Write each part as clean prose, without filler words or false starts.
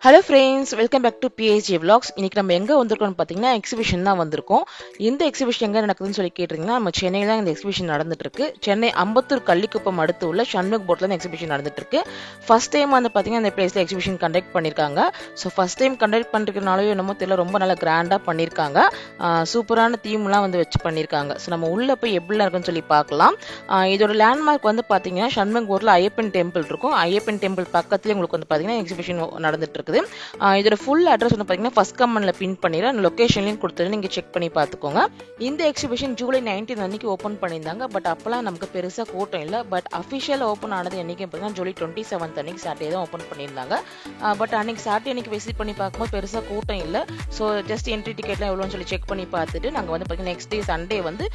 Hello friends, welcome back to PHJ Vlogs. இன்னைக்கு நம்ம எங்க வந்திருக்கோம்னு பாத்தீங்கன்னா எக்ஸிபிஷன் தான் வந்திருக்கோம். இந்த எக்ஸிபிஷன் எங்க நடக்குதுன்னு சொல்லி கேட்டிருந்தீங்கன்னா நம்ம சென்னையில தான் இந்த எக்ஸிபிஷன் நடந்துட்டு இருக்கு. சென்னை அம்பத்தூர் கள்ளிக்குப்பம் அடுத்து உள்ள ஷண்முக் போட்ல இந்த எக்ஸிபிஷன் நடந்துட்டு இருக்கு. ஃபர்ஸ்ட் டைம் வந்து பாத்தீங்கன்னா இந்த பிளேஸ்ல எக்ஸிபிஷன் கண்டக்ட் பண்ணிருக்காங்க. ஸோ ஃபர்ஸ்ட் டைம் கண்டக்ட் பண்றதுனாலவே என்னமோ தெரியல ரொம்ப நல்லா கிராண்டா பண்ணிருக்காங்க. சூப்பரான தீம்லாம் வந்து வச்சு பண்ணிருக்காங்க. ஸோ நம்ம உள்ள போய் எப்படிலாம் இருக்குன்னு சொல்லி பார்க்கலாம். இதோட லேண்ட்மார்க் வந்து பாத்தீங்கன்னா ஷண்முக் போட்ல ஐயப்பன் டெம்பிள் இருக்கும். ஐயப்பன் டெம்பிள் பக்கத்துலேயே உங்களுக்கு வந்து பாத்தீங்கன்னா எக்ஸிபிஷன் நடந்துட்டு இருக்கு. இதோட ஃபுல் அட்ரஸ் வந்து பாத்தீங்கன்னா ஃபர்ஸ்ட் கமெண்ட்ல பின் பண்ணிடுறேன். லொகேஷன்லையும் கொடுத்துட்டு நீங்க செக் பண்ணி பார்த்துக்கோங்க. இந்த எக்ஸிபிஷன் ஜூலை 19 அன்னைக்கு ஓப்பன் பண்ணியிருந்தாங்க. பட் அப்பெல்லாம் நமக்கு பெருசா கூட்டம் இல்லை. பட் அஃபிஷியல் ஓப்பன் ஆனது என்னைக்கு பார்த்தீங்கன்னா ஜூலை 27 அன்னைக்கு சாட்டர்டே தான் ஓப்பன் பண்ணியிருந்தாங்க. பட் அன்னைக்கு சாட்டர்டே அன்னைக்கு விசிட் பண்ணி பார்க்கும்போது பெருசா கூட்டம் இல்லை. ஸோ ஜஸ்ட் என்ட்ரி டிக்கெட்லாம் எவ்வளோன்னு சொல்லி செக் பண்ணி பார்த்துட்டு நாங்கள் வந்து பார்த்தீங்கன்னா நெக்ஸ்ட் டே சண்டே வந்து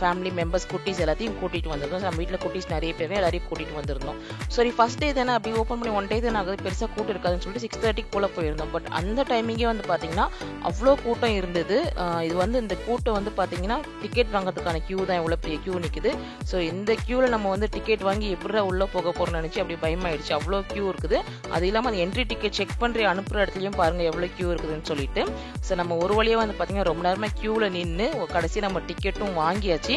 ஃபேமிலி மெம்பர்ஸ் குட்டீஸ் எல்லாத்தையும் கூட்டிட்டு வந்திருந்தோம். நம்ம வீட்டில் குட்டீஸ் நிறைய பேர் எல்லாரையும் கூட்டிட்டு வந்திருந்தோம். சரி ஃபர்ஸ்ட் டே தானே அப்படி ஓப்பன் பண்ணி 1 டே தானே ஆகுது, பெருசா கூட்டம் இருக்காதுன்னு சொல்லிட்டு 6:30 போல போயிருந்தோம். பட் அந்த டைமிங்கே வந்து பாத்தீங்கன்னா அவ்வளோ கூட்டம் இருந்தது. இது வந்து இந்த கூட்டம் வந்து பாத்தீங்கன்னா டிக்கெட் வாங்குறதுக்கான கியூ தான், எவ்வளவு பெரிய கியூ நிக்குது. ஸோ இந்த கியூல நம்ம வந்து டிக்கெட் வாங்கி எப்படி உள்ள போக போறோம்னு நினைச்சு அப்படி பயமாயிடுச்சு. அவ்வளோ கியூ இருக்குது. அது இல்லாம அந்த என்ட்ரி டிக்கெட் செக் பண்ற அனுப்புற இடத்துலயும் பாருங்க எவ்வளவு கியூ இருக்குதுன்னு சொல்லிட்டு. ஸோ நம்ம ஒரு வழியா வந்து பாத்தீங்கன்னா ரொம்ப நேரமா கியூல நின்று கடைசி நம்ம டிக்கெட்டும் வாங்கியாச்சு.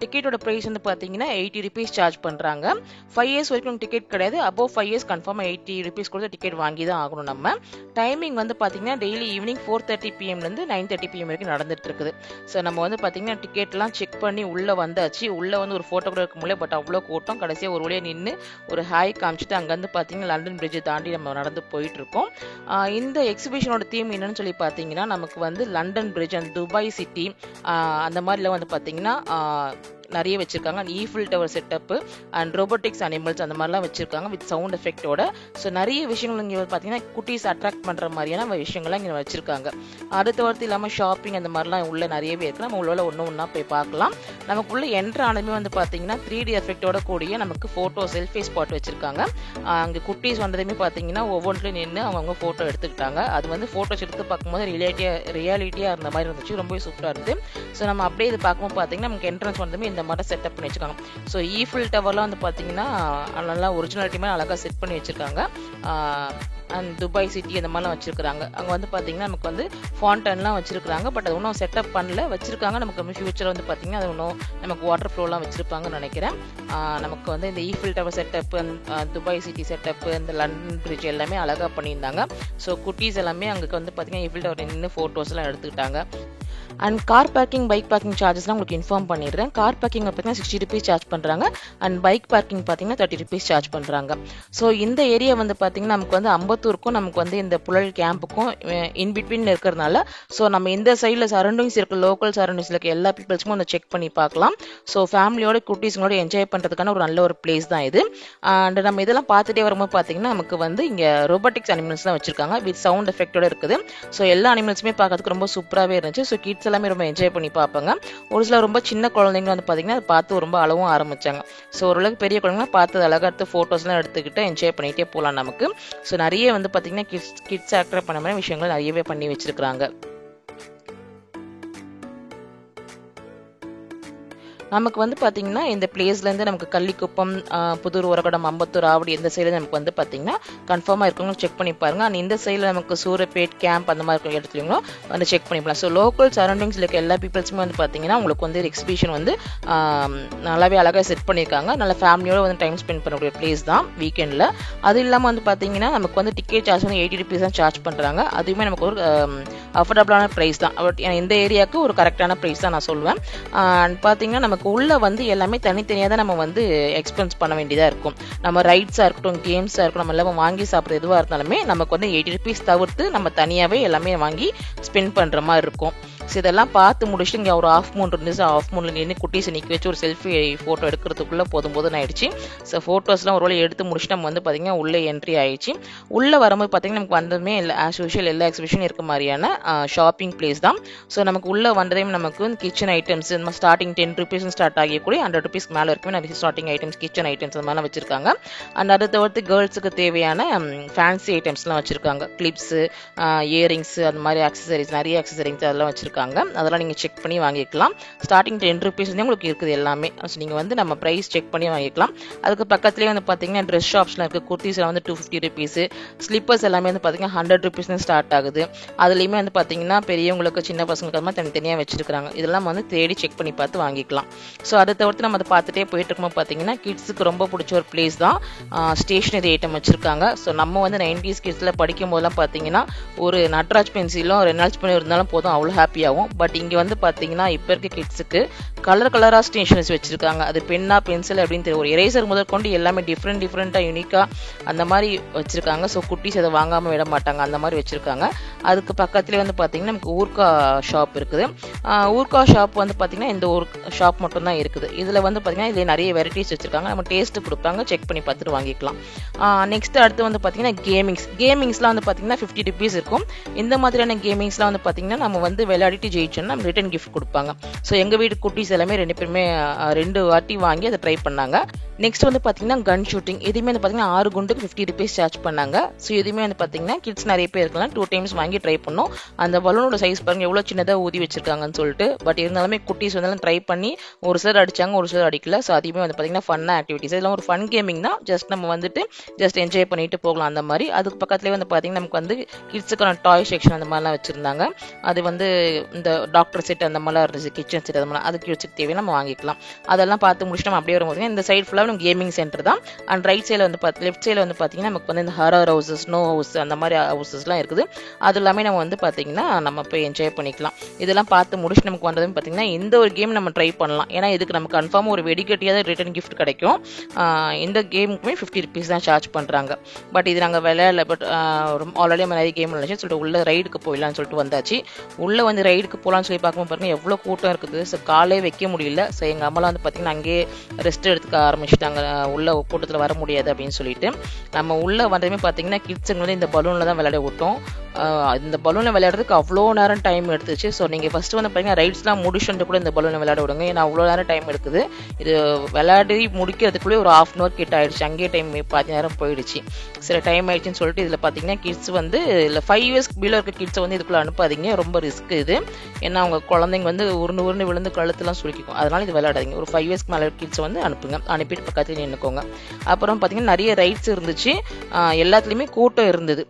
டிக்கெட்டோட பிரைஸ் வந்து பாத்தீங்கன்னா 80 rupees சார்ஜ் பண்றாங்க. 5 years வரைக்கும் டிக்கெட் கிடையாது. above 5 years கன்ஃபார்மா 80 rupees கொடுத்து டிக்கெட் வாங்கி தான் ஆகணும். நம்ம டைமிங் வந்து பாத்தீங்கன்னா டெய்லி ஈவினிங் 4:30 PM ல இருந்து 9:30 PM வரைக்கும் நடந்துட்டு இருக்குது. ஸோ நம்ம வந்து பாத்தீங்கன்னா டிக்கெட்லாம் செக் பண்ணி உள்ள வந்தாச்சு. உள்ள வந்து ஒரு போட்டோ கூட எடுக்க முடியல. பட் அவ்வளோ கூட்டம். கடைசியா ஒரு வழியா நின்று ஒரு ஹாய் காமிச்சிட்டு அங்க வந்து பாத்தீங்கன்னா லண்டன் பிரிட்ஜ் தாண்டி நம்ம நடந்து போயிட்டு இருக்கோம். இந்த எக்ஸிபிஷனோட தீம் என்னன்னு சொல்லி பாத்தீங்கன்னா நமக்கு வந்து London bridge and Dubai city அந்த மாதிரிலாம் வந்து பாத்தீங்கன்னா நிறைய வச்சிருக்காங்க. Eiffel tower setup and robotics animals அந்த மாதிரிலாம் வச்சிருக்காங்க வித் சவுண்ட் எஃபெக்டோட. ஸோ நிறைய விஷயங்கள் இங்கே பார்த்தீங்கன்னா குட்டீஸ் அட்ராக்ட் பண்ற மாதிரியான விஷயங்கள்லாம் இங்கே வச்சிருக்காங்க. அடுத்த வாரத்து இல்லாமல் ஷாப்பிங் அந்த மாதிரிலாம் உள்ள நிறையவே இருக்கு. நம்ம உள்ள ஒன்று ஒன்றா போய் பார்க்கலாம். நமக்குள்ள என்ட்ரு ஆனதுமே வந்து பார்த்தீங்கன்னா 3D எஃபெக்டோட கூடிய நமக்கு ஃபோட்டோ செல்ஃபி ஸ்பாட் வச்சிருக்காங்க. அங்கே குட்டீஸ் வந்ததுமே பார்த்தீங்கன்னா ஒவ்வொன்றிலையும் நின்று அவங்க ஃபோட்டோ எடுத்துக்கிட்டாங்க. அது வந்து ஃபோட்டோஸ் எடுத்து பார்க்கும்போது ரியாலிட்டியா இருந்த மாதிரி இருந்துச்சு. ரொம்பவே சூப்பராக இருந்து. ஸோ நம்ம அப்படியே இது பார்க்கும்போது பார்த்தீங்கன்னா நமக்கு என்ட்ரன்ஸ் வந்ததுமே இந்த மாதிரி செட்டப் பண்ணி வச்சிருக்காங்க. ஸோ ஈஃபில் டவர்லாம் வந்து பார்த்தீங்கன்னா நல்லா ஒரிஜினாலிட்டி மாதிரி அழகாக செட் பண்ணி வச்சிருக்காங்க. அண்ட் துபாய் சிட்டி அந்த மாதிரிலாம் வச்சிருக்காங்க. அங்கே வந்து பார்த்தீங்கன்னா நமக்கு வந்து ஃபாண்டன்லாம் வச்சிருக்காங்க. பட் அது ஒன்றும் செட்டப் பண்ணல, வச்சிருக்காங்க. நமக்கு ஃபியூச்சர் வந்து பார்த்தீங்கன்னா அது ஒன்றும் நமக்கு வாட்டர் ஃப்ளோலாம் வச்சிருப்பாங்கன்னு நினைக்கிறேன். நமக்கு வந்து இந்த Eiffel tower setup, Dubai city setup, இந்த லண்டன் பிரிட்ஜ் எல்லாமே அழகாக பண்ணியிருந்தாங்க. ஸோ குட்டீஸ் எல்லாமே அங்கே வந்து பார்த்தீங்கன்னா ஈஃபில் டவர் நின்று ஃபோட்டோஸ்லாம் எடுத்துக்கிட்டாங்க. And car parking bike parking சார்ஜஸ்லாம் உங்களுக்கு இன்ஃபார்ம் பண்ணிடுறேன். கார் பார்க்கிங் பார்த்தீங்கன்னா 60 rupees சார்ஜ் பண்ணுறாங்க. அண்ட் பைக் பார்க்கிங் பார்த்தீங்கன்னா 30 rupees சார்ஜ் பண்ணுறாங்க. ஸோ இந்த ஏரியா வந்து பார்த்தீங்கன்னா நமக்கு வந்து அம்பத்தூருக்கும் நமக்கு வந்து இந்த புழல் கேம்புக்கும் இன் பிட்வீன் இருக்கிறதுனால ஸோ நம்ம இந்த சைடில் சரௌண்டிங்ஸ் இருக்க லோக்கல் சரௌண்டிங்ஸில் இருக்க எல்லா பீப்புள்ஸுக்கும் வந்து செக் பண்ணி பார்க்கலாம். ஸோ ஃபேமிலியோட குட்டீஸுங்களோட என்ஜாய் பண்ணுறதுக்கான ஒரு நல்ல ஒரு பிளேஸ் தான் இது. அண்ட் நம்ம இதெல்லாம் பார்த்துட்டே வரும்போது பார்த்தீங்கன்னா நமக்கு வந்து இங்கே ரோபோட்டிக்ஸ் அனிமல்ஸ் தான் வச்சிருக்காங்க வித் சவுண்ட் எஃபெக்டோட இருக்குது. ஸோ எல்லா அனிமல்ஸுமே பார்க்கறதுக்கு ரொம்ப சூப்பராகவே இருந்துச்சு. ஸோ கிட்ஸ் எல்லாமே ரொம்ப என்ஜாய் பண்ணி பார்ப்பாங்க. ஒரு சில ரொம்ப சின்ன குழந்தைங்க வந்து பார்த்தீங்கன்னா அதை பார்த்து ரொம்ப அழவும் ஆரம்பிச்சாங்க. ஸோ ஓரளவுக்கு பெரிய குழந்தைங்க பார்த்து அழகாக எடுத்து ஃபோட்டோஸ்லாம் எடுத்துக்கிட்டு என்ஜாய் பண்ணிகிட்டே போகலாம் நமக்கு. ஸோ நிறைய வந்து பார்த்தீங்கன்னா கிட்ஸ் அட்ராக்ட் பண்ண மாதிரி விஷயங்கள் நிறையவே பண்ணி வச்சிருக்காங்க. நமக்கு வந்து பார்த்தீங்கன்னா இந்த பிளேஸ்லேருந்து நமக்கு கள்ளிக்குப்பம், புதூர், உரகடம், அம்பத்தூர், ஆவடி எந்த சைடில் நமக்கு வந்து பார்த்தீங்கன்னா கன்ஃபார்மாக இருக்கவங்களும் செக் பண்ணி பாருங்க. அண்ட் இந்த சைடில் நமக்கு சூரப்பேட் கேம்ப் அந்த மாதிரி இருக்கிற இடத்துலையும் வந்து செக் பண்ணிக்கலாம். ஸோ லோக்கல் சரௌண்டிங்ஸில் இருக்க எல்லா பீப்புள்ஸுமே வந்து பார்த்தீங்கன்னா உங்களுக்கு வந்து எக்ஸிபிஷன் வந்து நல்லாவே அழகாக செட் பண்ணியிருக்காங்க. நல்ல ஃபேமிலியோட வந்து டைம் ஸ்பெண்ட் பண்ணக்கூடிய பிளேஸ் தான் வீக்கெண்டில். அது இல்லாமல் வந்து பார்த்தீங்கன்னா நமக்கு வந்து டிக்கெட் சார்ஜ் வந்து 80 rupees தான் சார்ஜ் பண்ணுறாங்க. அதுவுமே நமக்கு ஒரு அஃபோர்டபுளான ப்ரைஸ் தான். பட் இந்த ஏரியாவுக்கு ஒரு கரெக்டான ப்ரைஸ் தான் நான் சொல்லுவேன். அண்ட் பார்த்தீங்கன்னா நமக்கு உள்ள வந்து எல்லாமே தனித்தனியாக தான் நம்ம வந்து எக்ஸ்பென்ஸ் பண்ண வேண்டியதாக இருக்கும். நம்ம ரைட்ஸாக இருக்கட்டும், கேம்ஸாக இருக்கட்டும், நம்ம எல்லாம் வாங்கி சாப்பிட்றது எதுவாக இருந்தாலுமே நமக்கு வந்து 80 rupees தவிர்த்து நம்ம தனியாகவே எல்லாமே வாங்கி ஸ்பெண்ட் பண்ணுற மாதிரி இருக்கும். ஸோ இதெல்லாம் பார்த்து முடிச்சுட்டு இங்கே ஒரு ஆஃப் மூன் இருந்துச்சு. ஆஃப் மூனில் நின்று குட்டீஸை நிற்க வச்சு ஒரு செல்ஃபி ஃபோட்டோ எடுக்கிறதுக்குள்ளே போதும் ஆயிடுச்சு. ஸோ ஃபோட்டோஸ்லாம் ஒரு வேளை எடுத்து முடிச்சுட்டு நம்ம வந்து பார்த்தீங்கன்னா உள்ளே என்ட்ரி ஆயிடுச்சு. உள்ளே வரும்போது பார்த்தீங்கன்னா நமக்கு வந்ததுமே ஆஸ் யூஷுவல் எல்லா எக்ஸிபிஷனும் இருக்க மாதிரியான ஷாப்பிங் பிளேஸ் தான். ஸோ நமக்கு உள்ளே வந்ததையும் நமக்கு கிச்சன் ஐட்டம்ஸ் நம்ம ஸ்டார்டிங் 10 rupees ஸ்டார்ட் ஆகியக்கூடிய 100 rupees மேலே இருக்குமே நிறைய ஸ்டார்டிங் ஐட்டம்ஸ், கிச்சன் ஐட்டம்ஸ் அந்த மாதிரிலாம் வச்சிருக்காங்க. அண்ட் அதை தவிர்த்து கேர்ள்ஸுக்கு தேவையான ஃபேன்சி ஐட்டம்ஸ்லாம் வச்சிருக்காங்க. கிளிப்ஸு, இயரிங்ஸ் அந்த மாதிரி அக்சசரிஸ், நிறைய அக்சசரிஸ் அதெல்லாம் வச்சிருக்காங்க. வச்சிருக்காங்க. அதெல்லாம் நீங்கள் செக் பண்ணி வாங்கிக்கலாம். ஸ்டார்டிங் 10 rupees உங்களுக்கு இருக்குது எல்லாமே. ஸோ நீங்கள் வந்து நம்ம ப்ரைஸ் செக் பண்ணி வாங்கிக்கலாம். அதுக்கு பக்கத்துலேயே வந்து பார்த்தீங்கன்னா ட்ரெஸ் ஷாப்ஸ்லாம் இருக்குது. குர்த்திஸில் வந்து 250 rupees, ஸ்லிப்பர்ஸ் எல்லாமே வந்து பார்த்தீங்கன்னா 100 rupees ஸ்டார்ட் ஆகுது. அதுலேயுமே வந்து பார்த்தீங்கன்னா பெரியவங்களுக்கு சின்ன பசங்களுக்கு அது மாதிரி தனித்தனியாக வச்சிருக்காங்க. இதெல்லாம் வந்து தேடி செக் பண்ணி பார்த்து வாங்கிக்கலாம். ஸோ அதை தவிர்த்து நம்ம அதை பார்த்துட்டே போயிட்டு இருக்கும்போது பார்த்தீங்கன்னா கிட்ஸுக்கு ரொம்ப பிடிச்ச ஒரு பிளேஸ் தான் ஸ்டேஷனரி ஐட்டம் வச்சிருக்காங்க. ஸோ நம்ம வந்து 90s கிட்ஸில் படிக்கும் போதெல்லாம் பார்த்தீங்கன்னா ஒரு நட்ராஜ் பென்சிலும் 2 நாள் பென் இருந்தாலும் போதும், அவ்வளோ ஹாப்பியாகும். பட் இங்கே வந்து பார்த்தீங்கன்னா இப்போ இருக்க கிட்ஸுக்கு கலராக ஸ்டேஷனரிஸ் வச்சிருக்காங்க. அது பென்னா பென்சில் அப்படின்னு தெரியும். ஒரு எரேசர் முதற்கொண்டு எல்லாமே டிஃப்ரெண்ட்டாக யூனிக்காக அந்த மாதிரி வச்சிருக்காங்க. ஸோ குட்டீஸ் அதை வாங்காமல் விட மாட்டாங்க, அந்த மாதிரி வச்சிருக்காங்க. அதுக்கு பக்கத்துலேயே வந்து பார்த்தீங்கன்னா நமக்கு ஊர்கா ஷாப் இருக்குது. ஊர்கா ஷாப் வந்து பார்த்தீங்கன்னா இந்த ஒரு ஷாப் மட்டும் தான் இருக்குது. இதில் வந்து பார்த்தீங்கன்னா இதில் நிறைய வெரைட்டிஸ் வச்சிருக்காங்க. நம்ம டேஸ்ட்டு கொடுப்பாங்க, செக் பண்ணி பார்த்துட்டு வாங்கிக்கலாம். நெக்ஸ்ட் அடுத்து வந்து பார்த்தீங்கன்னா கேமிங்ஸ்லாம் வந்து பார்த்தீங்கன்னா 50 rupees இருக்கும். இந்த மாதிரியான கேமிங்ஸ்லாம் வந்து பார்த்தீங்கன்னா நம்ம வந்து விளையாடிட்டு ஜெயிச்சோம்னா நம்ம ரிட்டன் கிஃப்ட் கொடுப்பாங்க. ஸோ எங்கள் வீட்டு குட்டீஸ் எல்லாமே 2 பேருமே 2 வாட்டி வாங்கி அதை ட்ரை பண்ணாங்க. நெக்ஸ்ட் வந்து பார்த்தீங்கன்னா கன் ஷூட்டிங். இதுவுமே வந்து பார்த்தீங்கன்னா 6 குண்டுக்கு 50 rupees சார்ஜ் பண்ணாங்க. ஸோ இதுவுமே வந்து பார்த்தீங்கன்னா கிட்ஸ் நிறைய பேர் இருக்கலாம், 2 times வாங்கி ட்ரை பண்ணோம். அந்த பலூனோட சைஸ் பாருங்க எவ்வளோ சின்னதாக ஊதி வச்சிருக்காங்கன்னு சொல்லிட்டு. பட் இருந்தாலுமே குட்டீஸ் வந்து ட்ரை பண்ணி ஒரு சிலர் அடிச்சாங்க, ஒரு சிலர் அடிக்கல. ஸோ அதுவுமே வந்து பார்த்தீங்கன்னா ஃபன்னாக ஆக்டிவிட்டிஸ். இதெல்லாம் ஒரு ஃபன் கேமிங் தான். ஜஸ்ட் நம்ம வந்துட்டு ஜஸ்ட் என்ஜாய் பண்ணிட்டு போகலாம் அந்த மாதிரி. அதுக்கு பக்கத்துலேயே வந்து பார்த்தீங்கன்னா நமக்கு வந்து கிட்ஸுக்கான டாய் செக்ஷன் அந்த மாதிரிலாம் வச்சிருந்தாங்க. அது வந்து இந்த டாக்டர் செட் அந்த மாதிரிலாம் இருந்துச்சு, கிச்சன் செட் அந்த மாதிரி. அதுக்கு வச்சுக்கு தேவையான நம்ம வாங்கிக்கலாம். அதெல்லாம் பார்த்து முடிச்சுட்டு நம்ம அப்படியே வரும்போது இந்த சைட் ஃபுல்லாக நம்ம கேமிங் சென்டர் தான். அண்ட் ரைட் சைடில் வந்து லெஃப்ட் சைடில் வந்து பார்த்தீங்கன்னா நமக்கு வந்து இந்த ஹாரர் ஹவுசஸ், ஸ்னோ ஹவுஸ் அந்த மாதிரி ஹவுசஸ்லாம் இருக்குது. அது எல்லாமே நம்ம வந்து பார்த்தீங்கன்னா நம்ம போய் என்ஜாய் பண்ணிக்கலாம். இதெல்லாம் பார்த்து முடிச்சு நமக்கு வந்ததுன்னு பார்த்தீங்கன்னா இந்த ஒரு கேம் நம்ம ட்ரை பண்ணலாம். ஏன்னா இதுக்கு நம்ம கன்ஃபார்மாக ஒரு வெடிக்கட்டியாவது ரிட்டர்ன் கிஃப்ட் கிடைக்கும். இந்த கேமுக்குமே 50 rupees தான் சார்ஜ் பண்ணுறாங்க. பட் இது நாங்கள் விளையாடல. பட் ஆல்ரெடி நம்ம நிறைய கேம் விளையாச்சு சொல்லிட்டு உள்ள ரைடுக்கு போயிடலான்னு சொல்லிட்டு வந்தாச்சு. உள்ளே வந்து ரைடுக்கு போகலான்னு சொல்லி பார்க்கும்போது பாருங்க எவ்வளோ கூட்டம் இருக்குது. ஸோ காலே வைக்க முடியல. ஸோ எங்கள் அம்மாலாம் வந்து பார்த்தீங்கன்னா அங்கேயே ரெஸ்ட் எடுத்துக்க ஆரம்பிச்சுட்டாங்க, உள்ள கூட்டத்தில் வர முடியாது அப்படின்னு சொல்லிட்டு. நம்ம உள்ளே வந்ததுமே பார்த்தீங்கன்னா கிட்ஸுங்க வந்து இந்த பலூனில் தான் விளையாட விட்டோம். இந்த பலூனில் விளையாடுறதுக்கு அவ்வளோ நேரம் டைம் எடுத்துச்சு. ஸோ நீங்கள் ஃபஸ்ட்டு வந்து பார்த்தீங்கன்னா ரைட்ஸ்லாம் முடிச்சுட்டு கூட இந்த பலூனை விளையாட விடுங்க. ஏன்னா அவ்வளோ நேரம் டைம் எடுக்குது. இது விளையாடி முடிக்கிறதுக்குள்ளே ஒரு 1/2 hour கிட்ட ஆயிடுச்சு. அங்கேயே டைம் 10 நேரம் போயிடுச்சு. சில டைம் ஆயிடுச்சுன்னு சொல்லிட்டு இதில் பார்த்தீங்கன்னா கிட்ஸ் வந்து இல்லை 5 years கீழே இருக்க கிட்ஸை வந்து இதுக்குள்ளே அனுப்பாதீங்க, ரொம்ப ரிஸ்க் இது. ஏன்னா அவங்க குழந்தைங்க வந்து உருண்டு விழுந்து கழுத்துலாம் சுருக்கிக்கும். அதனால இது விளையாடாதீங்க. ஒரு 5 years மேலே கிட்ஸை வந்து அனுப்புங்க, அனுப்பிட்டு பக்கத்துல நின்றுக்கோங்க. அப்புறம் பார்த்தீங்கன்னா நிறைய ரைட்ஸ் இருந்துச்சு, எல்லாத்துலேயுமே கூட்டம் இருந்தது.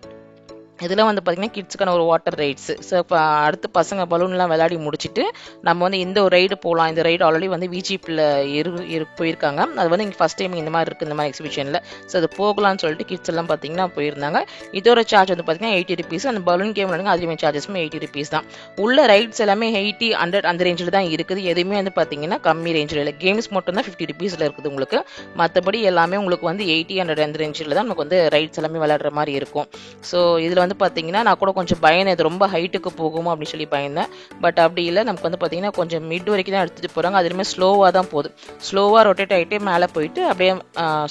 இதெல்லாம் வந்து பார்த்தீங்கன்னா கிட்ஸுக்கான ஒரு வாட்டர் ரைட்ஸ். ஸோ இப்போ அடுத்து பசங்க பலூன்லாம் விளையாடி முடிச்சுட்டு நம்ம வந்து இந்த ஒரு ரைடு போகலாம். இந்த ரைடு ஆல்ரெடி வந்து விஜிபியில் போயிருக்காங்க. அது வந்து இங்கே ஃபஸ்ட் டைம் இந்த மாதிரி இருக்குது, இந்த மாதிரி எக்ஸிபிஷனில். ஸோ அது போகலான்னு சொல்லிட்டு கிட்ஸ் எல்லாம் பார்த்தீங்கன்னா போயிருந்தாங்க. இதோட சார்ஜ் வந்து பார்த்தீங்கன்னா 80 rupees. அந்த பலூன் கேம் விளையாடுங்க, அதுலேயுமே சார்ஜஸ்மே 80 rupees தான். உள்ள ரைட்ஸ் எல்லாமே 80, 100 அந்த ரேஞ்சில் தான் இருக்குது. எதுவுமே வந்து பார்த்தீங்கன்னா கம்மி ரேஞ்சில் இல்லை. கேம்ஸ் மட்டும் தான் 50 rupees இருக்குது உங்களுக்கு. மற்றபடி எல்லாமே உங்களுக்கு வந்து 80, 100 அந்த ரேஞ்சில் தான் நமக்கு வந்து ரைட்ஸ் எல்லாமே விளையாடுற மாதிரி இருக்கும். ஸோ இதில் வந்து பார்த்தீங்கன்னா நான் கூட கொஞ்சம் பயந்தேன், இது ரொம்ப ஹைட்டுக்கு போகுமோ அப்படின்னு சொல்லி பயந்தேன். பட் அப்படி இல்லை, நமக்கு வந்து பார்த்தீங்கன்னா கொஞ்சம் மிட் வரைக்கும் தான் எடுத்துகிட்டு போகிறாங்க. அதுலேயுமே ஸ்லோவாக தான் போகுது. ஸ்லோவாக ரொட்டேட் ஆகிட்டே மேலே போயிட்டு அப்படியே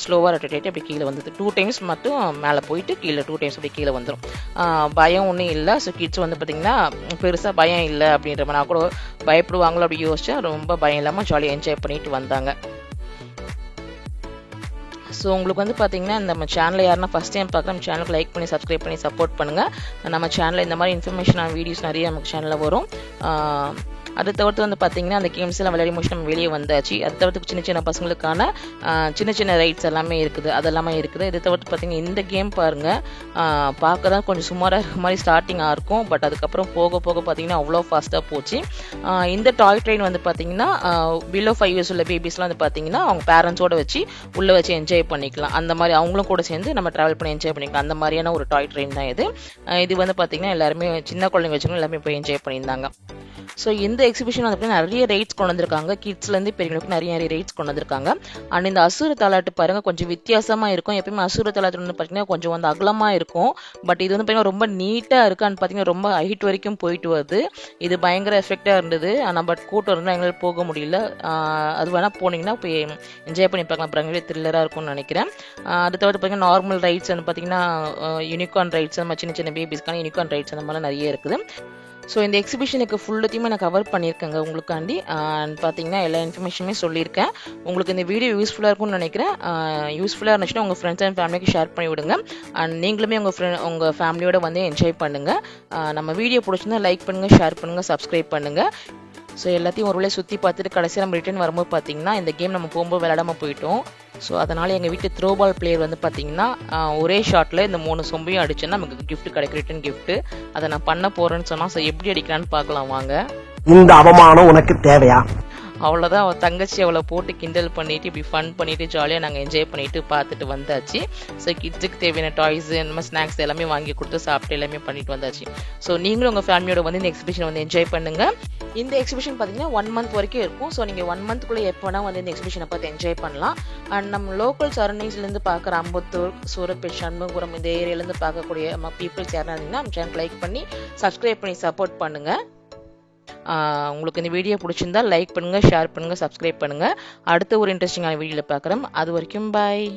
ஸ்லோவாக ரொட்டேட் ஆகிட்டு அப்படி கீழே வந்துது. 2 times மட்டும் மேலே போயிட்டு கீழே 2 times அப்படி கீழே வந்துடும். பயம் ஒன்றும் இல்லை. ஸோ கிட்ஸ் வந்து பார்த்தீங்கன்னா பெருசாக பயம் இல்லை அப்படின்ற மாதிரி. நான் கூட பயப்படுவாங்களோ அப்படி யோசிச்சேன். ரொம்ப பயம் இல்லாமல் ஜாலியாக என்ஜாய் பண்ணிட்டு வந்தாங்க. ஸோ உங்களுக்கு வந்து பார்த்தீங்கன்னா நம்ம சேனலை யாருன்னா ஃபஸ்ட் டைம் பார்க்க நம்ம சேனலுக்கு லைக் பண்ணி சப்ஸ்கிரைப் பண்ணி சப்போர்ட் பண்ணுங்கள். நம்ம சேனலில் இந்த மாதிரி இன்ஃபர்மேஷனான வீடியோஸ் நிறைய நமக்கு சேனலில் வரும். அதை தவிர்த்து வந்து பார்த்தீங்கன்னா அந்த கேம்ஸ் எல்லாம் விளையாடி முடிச்சு நம்ம வெளியே வந்தாச்சு. அதை தவிர்த்து சின்ன சின்ன பசங்களுக்கான சின்ன ரைட்ஸ் எல்லாமே இருக்குது, அதெல்லாமே இருக்குது. இதை தவிர்த்து பார்த்தீங்கன்னா இந்த கேம் பாருங்கள், பார்க்க தான் கொஞ்சம் சுமாராக இருக்க மாதிரி ஸ்டார்டிங்காக இருக்கும். பட் அதுக்கப்புறம் போக போக பார்த்தீங்கன்னா அவ்வளோ ஃபாஸ்ட்டாக போச்சு. இந்த டாய் ட்ரெயின் வந்து பார்த்தீங்கன்னா பிலோ 5 years உள்ள பேபிஸ்லாம் வந்து பார்த்தீங்கன்னா அவங்க பேரண்ட்ஸோட வச்சு உள்ளே வச்சு என்ஜாய் பண்ணிக்கலாம். அந்த மாதிரி அவங்களும் கூட சேர்ந்து நம்ம ட்ராவல் பண்ணி என்ஜாய் பண்ணிக்கலாம். அந்த மாதிரியான ஒரு டாய் ட்ரெயின் தான் இது. இது வந்து பார்த்தீங்கன்னா எல்லாருமே சின்ன குழந்தைங்க வச்சுக்கணும், எல்லாமே போய் என்ஜாய் பண்ணியிருந்தாங்க. ஸோ இந்த எக்ஸிபிஷன் வந்து நிறைய ரைட்ஸ் கொண்டு வந்திருக்காங்க. கிட்ஸ்லேருந்து பெரியவங்களுக்கு நிறைய ரைட்ஸ் கொண்டு வந்திருக்காங்க. அண்ட் இந்த அசுர தாலாட்டு பாருங்க கொஞ்சம் வித்தியாசமாக இருக்கும். எப்பயுமே அசுர தாலாட்டு வந்து பார்த்தீங்கன்னா கொஞ்சம் வந்து அகலமாக இருக்கும். பட் இது வந்து பார்த்தீங்கன்னா ரொம்ப நீட்டாக இருக்கான்னு பார்த்தீங்கன்னா ரொம்ப ஹைட் வரைக்கும் போயிட்டு வருது. இது பயங்கர எஃபெக்டாக இருந்தது. ஆனால் பட் கூட்டம் இருந்தால் எங்களால் போக முடியல. அது வேணால் போனீங்கன்னா போய் என்ஜாய் பண்ணி பார்க்கலாம். பயங்கர த்ரில்லராக இருக்கும்னு நினைக்கிறேன். அது தவிர்த்து பார்த்தீங்கன்னா நார்மல் ரைட்ஸ் வந்து பார்த்தீங்கன்னா யூனிகார்ன் ரைட்ஸ், நம்ம சின்ன சின்ன பேபிஸ்க்கான யூனிகார்ன் ரைட்ஸ் அந்த மாதிரிலாம் நிறைய இருக்குது. ஸோ இந்த எக்ஸிபிஷனுக்கு ஃபுல்லத்தையுமே நான் கவர் பண்ணியிருக்கேங்க உங்களுக்காண்டி. பார்த்தீங்கன்னா எல்லா இன்ஃபர்மேஷனுமே சொல்லியிருக்கேன். உங்களுக்கு இந்த வீடியோ யூஸ்ஃபுல்லாக இருக்கும்னு நினைக்கிறேன். யூஸ்ஃபுல்லாக இருந்துச்சுன்னா உங்கள் ஃப்ரெண்ட்ஸ் அண்ட் ஃபேமிலிக்கு ஷேர் பண்ணி விடுங்க. அண்ட் நீங்களுமே உங்கள் ஃபேமிலியோட வந்து என்ஜாய் பண்ணுங்கள். நம்ம வீடியோ பிடிச்சிருந்தா லைக் பண்ணுங்கள், ஷேர் பண்ணுங்கள், சப்ஸ்கிரைப் பண்ணுங்கள். ஸோ எல்லாத்தையும் ஒரு வேளை சுற்றி பார்த்துட்டு கடைசியாக நம்ம ரிட்டர்ன் வரும்போது பார்த்தீங்கன்னா இந்த கேம் நம்ம போகும்போது விளையாடாமல் போயிட்டோம். ஸோ அதனால் எங்கள் வீட்டு த்ரோ பால் பிளேயர் வந்து பார்த்தீங்கன்னா ஒரே ஷாட்டில் இந்த 3 சொம்பையும் அடிச்சேன்னா நமக்கு கிஃப்ட் கிடைக்கும், ரிட்டர்ன் கிஃப்ட். அதை நான் பண்ண போகிறேன்னு சொன்னால், ஸோ எப்படி அடிக்கிறான்னு பார்க்கலாம் வாங்க. இந்த அவமானம் உனக்கு தேவையா? அவ்வளோதான், அவள் தங்கச்சி அவளை போட்டு கிண்டல் பண்ணிட்டு இப்படி ஃபன் பண்ணிட்டு ஜாலியாக நாங்கள் என்ஜாய் பண்ணிட்டு பார்த்துட்டு வந்தாச்சு. ஸோ கிட்ஸுக்கு தேவையான டாய்ஸ் இந்த மாதிரி ஸ்நாக்ஸ் எல்லாமே வாங்கி கொடுத்து சாப்பிட்டு எல்லாமே பண்ணிட்டு வந்தாச்சு. ஸோ நீங்களும் உங்கள் ஃபேமிலியோட வந்து இந்த எக்ஸிபிஷன் வந்து என்ஜாய் பண்ணுங்க. இந்த எக்ஸிபிஷன் பார்த்தீங்கன்னா 1 மந்த் வரைக்கும் இருக்கும். ஸோ நீங்கள் 1 மந்த்குள்ளே எப்போ வேணால் வந்து இந்த எக்ஸிபிஷனை பார்த்து என்ஜாய் பண்ணலாம். அண்ட் நம்ம லோக்கல் சரௌண்டிங்ஸ்லேருந்து பார்க்குற அம்பத்தூர், சூரப்பேட், சண்முகபுரம் இந்த ஏரியாலேருந்து பார்க்கக்கூடிய நம்ம பீப்புள்ஸ் யாராக இருந்தீங்கன்னா நம்ம சேனல் லைக் பண்ணி சப்ஸ்கிரைப் பண்ணி சப்போர்ட் பண்ணுங்கள். உங்களுக்கு இந்த வீடியோ பிடிச்சிருந்தா லைக் பண்ணுங்கள், ஷேர் பண்ணுங்கள், சப்ஸ்கிரைப் பண்ணுங்கள். அடுத்த ஒரு இன்ட்ரெஸ்டிங்கான வீடியோவில் பார்க்குறோம். அது வரைக்கும் பாய்.